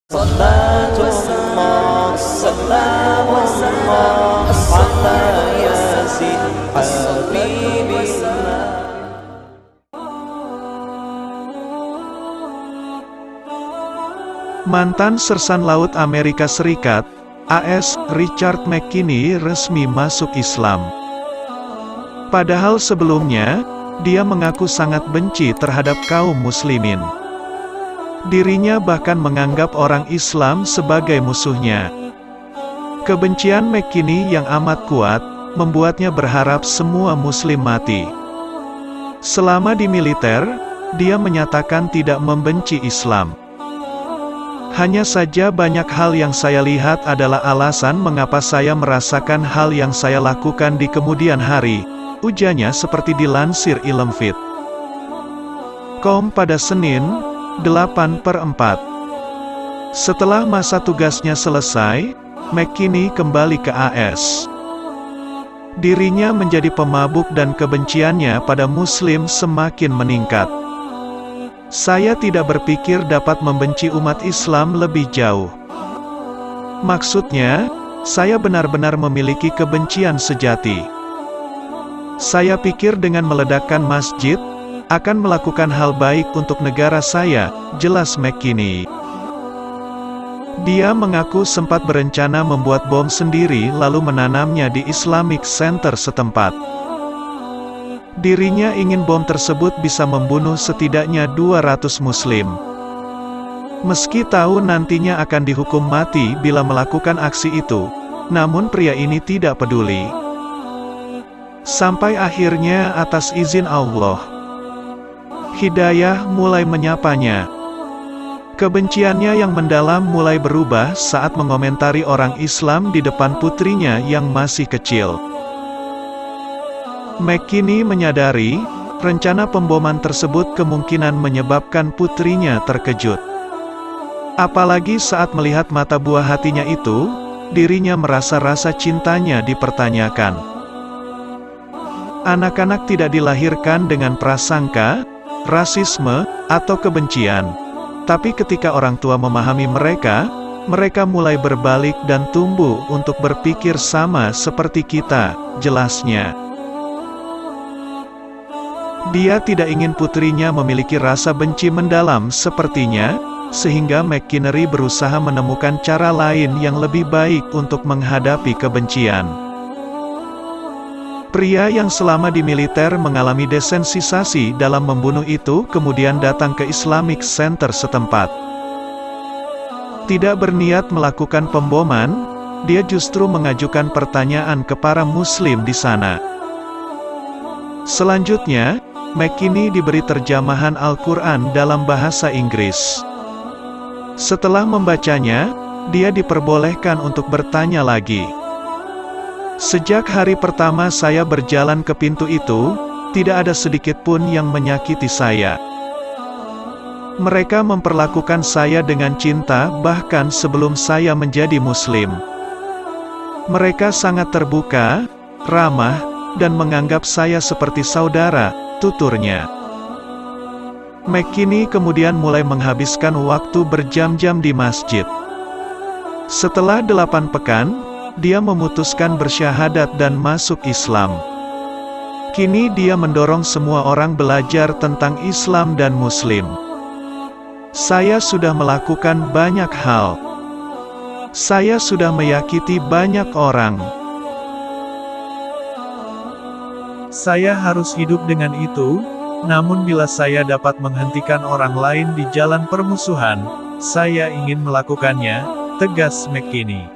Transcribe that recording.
Salatullah, salamullah, ala yasin habibillah. Mantan Sersan Laut Amerika Serikat, AS, Richard McKinney resmi masuk Islam. Padahal sebelumnya, dia mengaku sangat benci terhadap kaum muslimin. Dirinya bahkan menganggap orang Islam sebagai musuhnya. Kebencian McKinney yang amat kuat, membuatnya berharap semua muslim mati. Selama di militer, dia menyatakan tidak membenci Islam. Hanya saja banyak hal yang saya lihat adalah alasan mengapa saya merasakan hal yang saya lakukan di kemudian hari, ujarnya seperti dilansir Ilmfit.com pada Senin, 8/4. Setelah masa tugasnya selesai, McKinney kembali ke AS. Dirinya menjadi pemabuk dan kebenciannya pada muslim semakin meningkat. Saya tidak berpikir dapat membenci umat Islam lebih jauh. Maksudnya, saya benar-benar memiliki kebencian sejati. Saya pikir dengan meledakkan masjid, akan melakukan hal baik untuk negara saya, jelas McKinney. Dia mengaku sempat berencana membuat bom sendiri lalu menanamnya di Islamic Center setempat. Dirinya ingin bom tersebut bisa membunuh setidaknya 200 muslim. Meski tahu nantinya akan dihukum mati bila melakukan aksi itu, namun pria ini tidak peduli. Sampai akhirnya atas izin Allah, hidayah mulai menyapanya. Kebenciannya yang mendalam mulai berubah saat mengomentari orang Islam di depan putrinya yang masih kecil. McKinney menyadari, rencana pemboman tersebut kemungkinan menyebabkan putrinya terkejut. Apalagi saat melihat mata buah hatinya itu, dirinya merasa rasa cintanya dipertanyakan. Anak-anak tidak dilahirkan dengan prasangka, rasisme, atau kebencian. Tapi ketika orang tua memahami mereka, mereka mulai berbalik dan tumbuh untuk berpikir sama seperti kita, jelasnya. Dia tidak ingin putrinya memiliki rasa benci mendalam sepertinya, sehingga McKinney berusaha menemukan cara lain yang lebih baik untuk menghadapi kebencian. Pria yang selama di militer mengalami desensisasi dalam membunuh itu kemudian datang ke Islamic Center setempat. Tidak berniat melakukan pemboman, dia justru mengajukan pertanyaan ke para muslim di sana. Selanjutnya, McKinney diberi terjemahan Al-Quran dalam bahasa Inggris. Setelah membacanya, dia diperbolehkan untuk bertanya lagi. Sejak hari pertama saya berjalan ke pintu itu, tidak ada sedikit pun yang menyakiti saya. Mereka memperlakukan saya dengan cinta bahkan sebelum saya menjadi muslim. Mereka sangat terbuka, ramah, dan menganggap saya seperti saudara, tuturnya. McKinney kemudian mulai menghabiskan waktu berjam-jam di masjid. Setelah 8 pekan, dia memutuskan bersyahadat dan masuk Islam. Kini dia mendorong semua orang belajar tentang Islam dan Muslim. Saya sudah melakukan banyak hal. Saya sudah menyakiti banyak orang. Saya harus hidup dengan itu, namun bila saya dapat menghentikan orang lain di jalan permusuhan, saya ingin melakukannya, tegas McKinney.